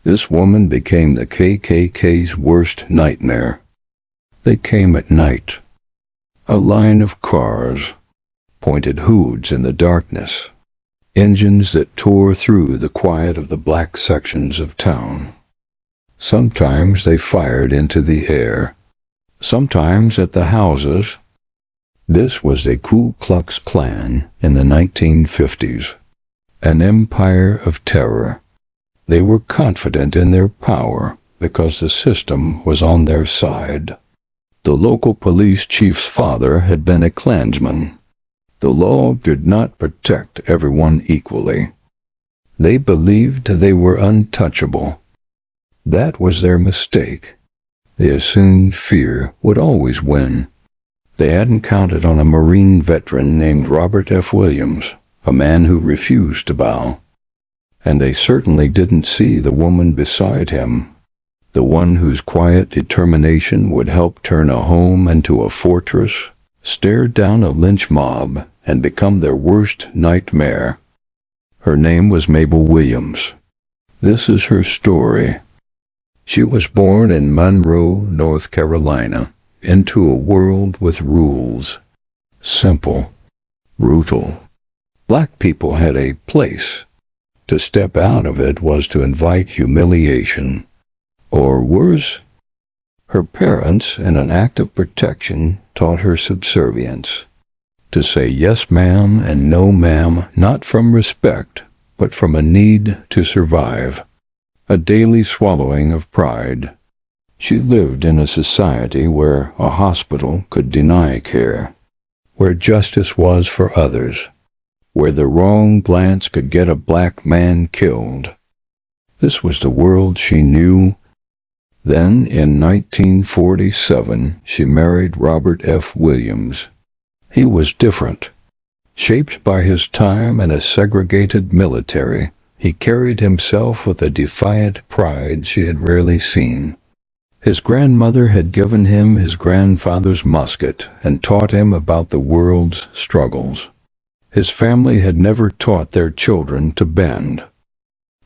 This woman became the KKK's worst nightmare. They came at night. A line of cars, pointed hoods in the darkness, engines that tore through the quiet of the black sections of town. Sometimes they fired into the air, sometimes at the houses. This was the Ku Klux Klan in the 1950s, an empire of terror. They were confident in their power because the system was on their side. The local police chief's father had been a Klansman. The law did not protect everyone equally. They believed they were untouchable. That was their mistake. They assumed fear would always win. They hadn't counted on a Marine veteran named Robert F. Williams, a man who refused to bow. And they certainly didn't see the woman beside him, the one whose quiet determination would help turn a home into a fortress, stare down a lynch mob, and become their worst nightmare. Her name was Mabel Williams. This is her story. She was born in Monroe, North Carolina, into a world with rules. Simple, brutal. Black people had a place. To step out of it was to invite humiliation. Or worse, her parents, in an act of protection, taught her subservience. To say yes ma'am and no ma'am, not from respect, but from a need to survive. A daily swallowing of pride. She lived in a society where a hospital could deny care, where justice was for others, where the wrong glance could get a black man killed. This was the world she knew. Then, in 1947, she married Robert F. Williams. He was different. Shaped by his time in a segregated military, he carried himself with a defiant pride she had rarely seen. His grandmother had given him his grandfather's musket and taught him about the world's struggles. His family had never taught their children to bend.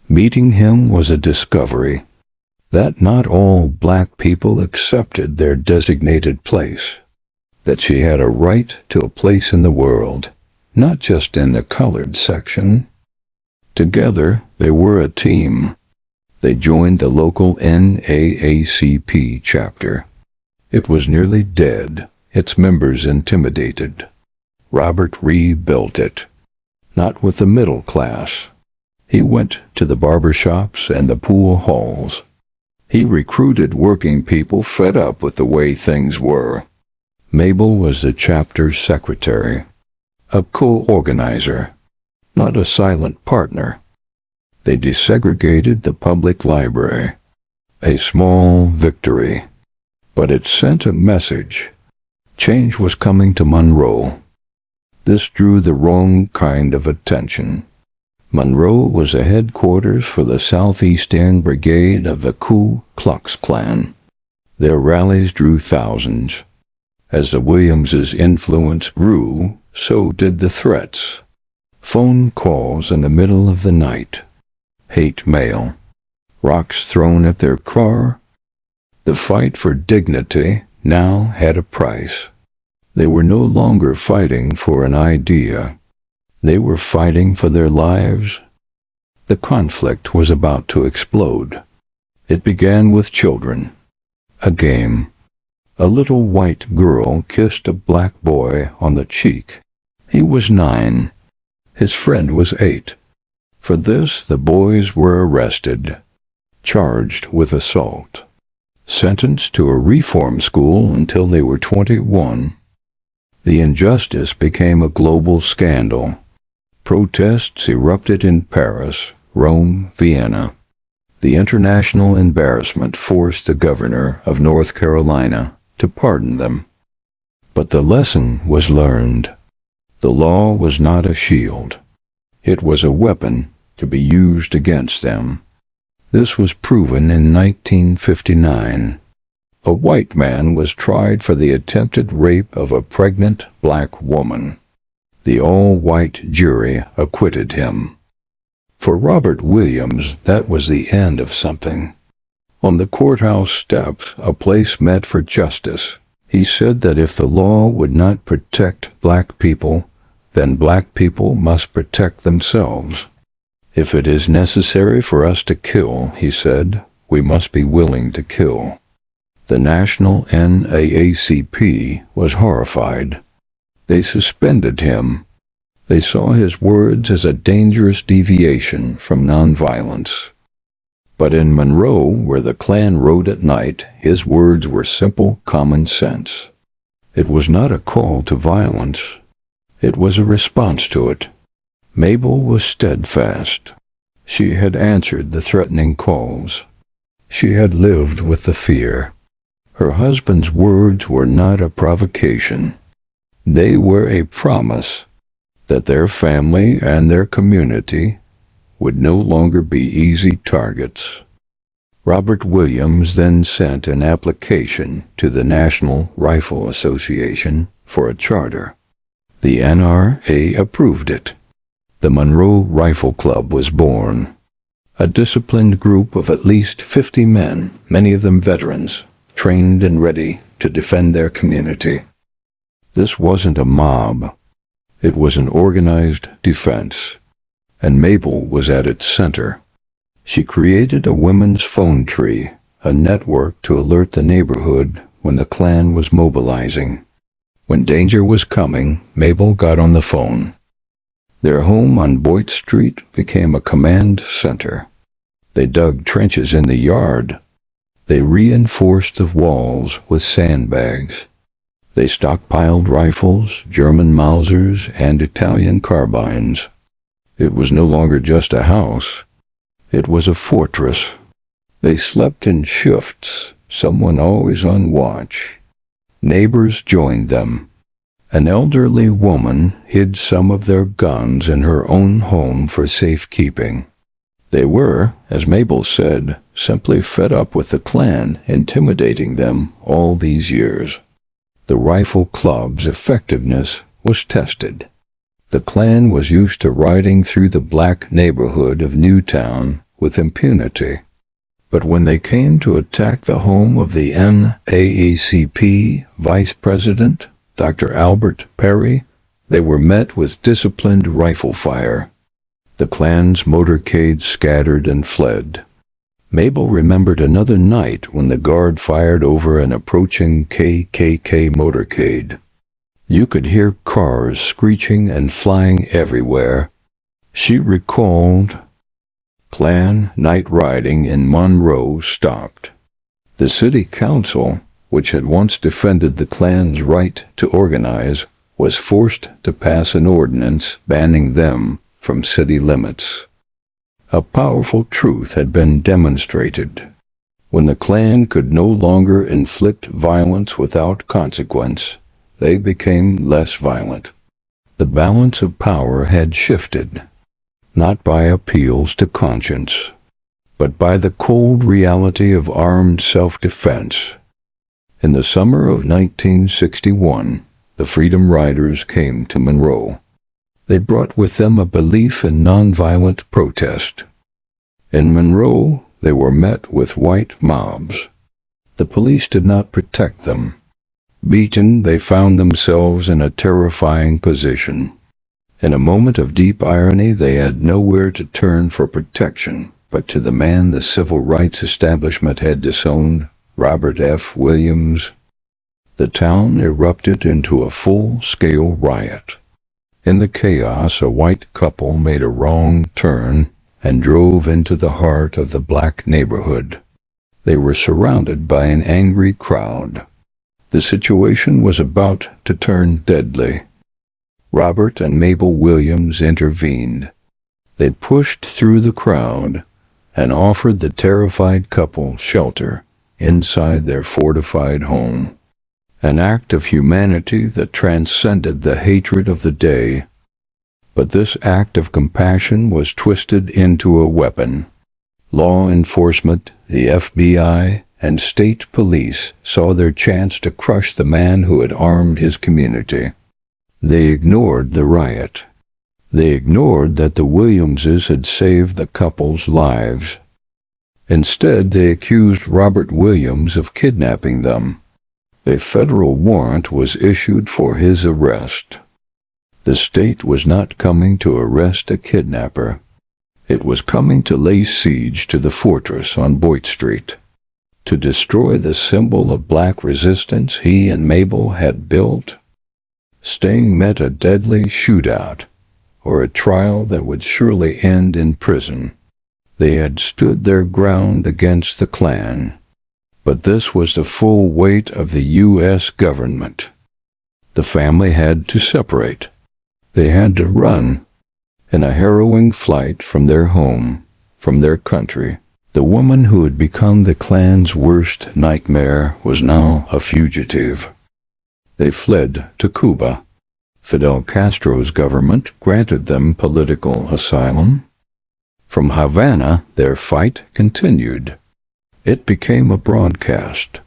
Meeting him was a discovery that not all black people accepted their designated place, that she had a right to a place in the world, not just in the colored section. Together, they were a team. They joined the local NAACP chapter. It was nearly dead, its members intimidated. Robert rebuilt it, not with the middle class. He went to the barbershops and the pool halls. He recruited working people fed up with the way things were. Mabel was the chapter's secretary, a co-organizer, not a silent partner. They desegregated the public library, a small victory, but it sent a message. Change was coming to Monroe. This drew the wrong kind of attention. Monroe was a headquarters for the Southeastern Brigade of the Ku Klux Klan. Their rallies drew thousands. As the Williamses' influence grew, so did the threats. Phone calls in the middle of the night, hate mail, rocks thrown at their car. The fight for dignity now had a price. They were no longer fighting for an idea. They were fighting for their lives. The conflict was about to explode. It began with children. A game. A little white girl kissed a black boy on the cheek. He was 9. His friend was 8. For this, the boys were arrested, charged with assault, sentenced to a reform school until they were 21. The injustice became a global scandal. Protests erupted in Paris, Rome, Vienna. The international embarrassment forced the governor of North Carolina to pardon them. But the lesson was learned. The law was not a shield. It was a weapon to be used against them. This was proven in 1959. A white man was tried for the attempted rape of a pregnant black woman. The all-white jury acquitted him. For Robert Williams, that was the end of something. On the courthouse steps, a place met for justice. He said that if the law would not protect black people, then black people must protect themselves. If it is necessary for us to kill, he said, we must be willing to kill. The National NAACP was horrified. They suspended him. They saw his words as a dangerous deviation from nonviolence. But in Monroe, where the Klan rode at night, his words were simple common sense. It was not a call to violence. It was a response to it. Mabel was steadfast. She had answered the threatening calls. She had lived with the fear. Her husband's words were not a provocation. They were a promise that their family and their community would no longer be easy targets. Robert Williams then sent an application to the National Rifle Association for a charter. The NRA approved it. The Monroe Rifle Club was born. A disciplined group of at least 50 men, many of them veterans, trained and ready to defend their community. This wasn't a mob. It was an organized defense, and Mabel was at its center. She created a women's phone tree, a network to alert the neighborhood when the Klan was mobilizing. When danger was coming, Mabel got on the phone. Their home on Boyd Street became a command center. They dug trenches in the yard. They reinforced the walls with sandbags. They stockpiled rifles, German Mausers, and Italian carbines. It was no longer just a house. It was a fortress. They slept in shifts, someone always on watch. Neighbors joined them. An elderly woman hid some of their guns in her own home for safekeeping. They were, as Mabel said, simply fed up with the Klan intimidating them all these years. The rifle club's effectiveness was tested. The Klan was used to riding through the black neighborhood of Newtown with impunity. But when they came to attack the home of the NAACP vice president, Dr. Albert Perry, they were met with disciplined rifle fire. The Klan's motorcade scattered and fled. Mabel remembered another night when the guard fired over an approaching KKK motorcade. You could hear cars screeching and flying everywhere. She recalled, Klan night riding in Monroe stopped. The city council, which had once defended the Klan's right to organize, was forced to pass an ordinance banning them from city limits. A powerful truth had been demonstrated. When the Klan could no longer inflict violence without consequence, they became less violent. The balance of power had shifted, not by appeals to conscience, but by the cold reality of armed self-defense. In the summer of 1961, the Freedom Riders came to Monroe. They brought with them a belief in nonviolent protest. In Monroe, they were met with white mobs. The police did not protect them. Beaten, they found themselves in a terrifying position. In a moment of deep irony, they had nowhere to turn for protection but to the man the civil rights establishment had disowned, Robert F. Williams. The town erupted into a full-scale riot. In the chaos, a white couple made a wrong turn and drove into the heart of the black neighborhood. They were surrounded by an angry crowd. The situation was about to turn deadly. Robert and Mabel Williams intervened. They pushed through the crowd and offered the terrified couple shelter inside their fortified home. An act of humanity that transcended the hatred of the day. But this act of compassion was twisted into a weapon. Law enforcement, the FBI, and state police saw their chance to crush the man who had armed his community. They ignored the riot. They ignored that the Williamses had saved the couple's lives. Instead, they accused Robert Williams of kidnapping them. A federal warrant was issued for his arrest. The state was not coming to arrest a kidnapper. It was coming to lay siege to the fortress on Boyd Street, to destroy the symbol of black resistance he and Mabel had built. Staying meant a deadly shootout, or a trial that would surely end in prison. They had stood their ground against the Klan, but this was the full weight of the U.S. government. The family had to separate. They had to run. In a harrowing flight from their home, from their country, the woman who had become the Klan's worst nightmare was now a fugitive. They fled to Cuba. Fidel Castro's government granted them political asylum. From Havana, their fight continued. It became a broadcast.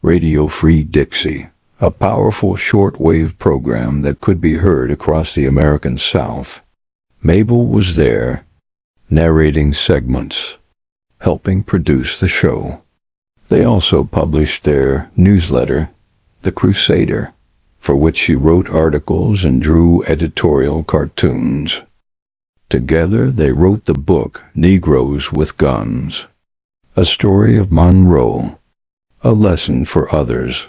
Radio Free Dixie, a powerful shortwave program that could be heard across the American South. Mabel was there, narrating segments, helping produce the show. They also published their newsletter, The Crusader, for which she wrote articles and drew editorial cartoons. Together they wrote the book Negroes with Guns, a story of Monroe, a lesson for others.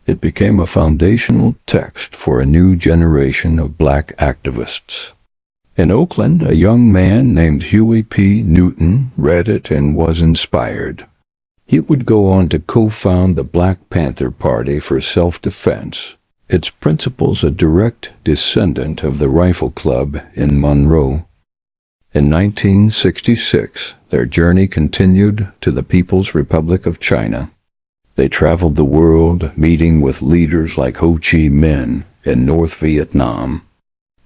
It became a foundational text for a new generation of black activists. In Oakland, a young man named Huey P. Newton read it and was inspired. He would go on to co-found the Black Panther Party for self-defense, its principles a direct descendant of the Rifle Club in Monroe. In 1966, their journey continued to the People's Republic of China. They traveled the world, meeting with leaders like Ho Chi Minh in North Vietnam.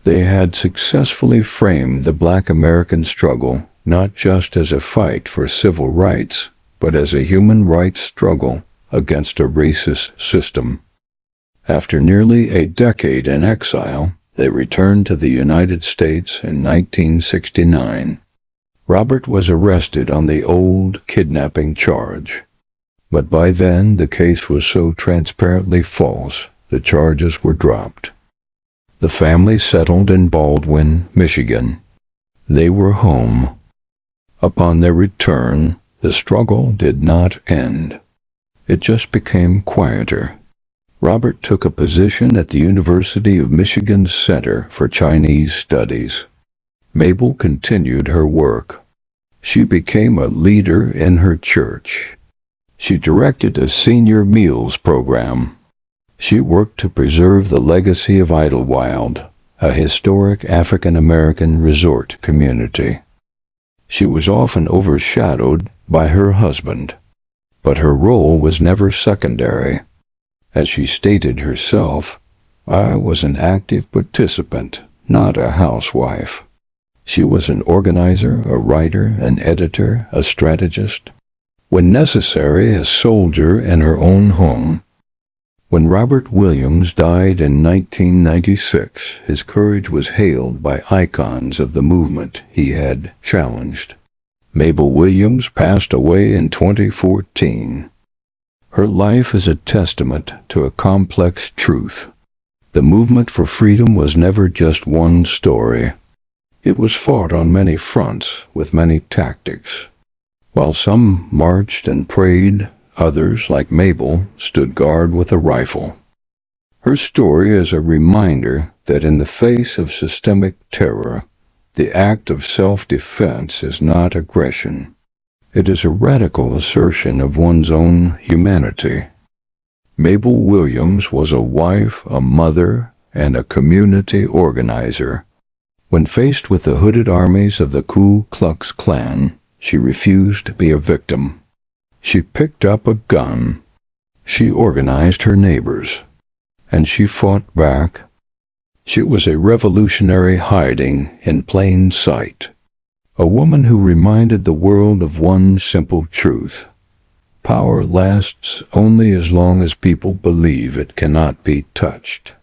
They had successfully framed the Black American struggle not just as a fight for civil rights, but as a human rights struggle against a racist system. After nearly a decade in exile, they returned to the United States in 1969. Robert was arrested on the old kidnapping charge. But by then, the case was so transparently false, the charges were dropped. The family settled in Baldwin, Michigan. They were home. Upon their return, the struggle did not end. It just became quieter. Robert took a position at the University of Michigan's Center for Chinese Studies. Mabel continued her work. She became a leader in her church. She directed a senior meals program. She worked to preserve the legacy of Idlewild, a historic African-American resort community. She was often overshadowed by her husband, but her role was never secondary. As she stated herself, "I was an active participant, not a housewife." She was an organizer, a writer, an editor, a strategist. When necessary, a soldier in her own home. When Robert Williams died in 1996, his courage was hailed by icons of the movement he had challenged. Mabel Williams passed away in 2014. Her life is a testament to a complex truth. The movement for freedom was never just one story. It was fought on many fronts with many tactics. While some marched and prayed, others, like Mabel, stood guard with a rifle. Her story is a reminder that in the face of systemic terror, the act of self-defense is not aggression. It is a radical assertion of one's own humanity. Mabel Williams was a wife, a mother, and a community organizer. When faced with the hooded armies of the Ku Klux Klan, she refused to be a victim. She picked up a gun. She organized her neighbors. And she fought back. She was a revolutionary hiding in plain sight. A woman who reminded the world of one simple truth. Power lasts only as long as people believe it cannot be touched.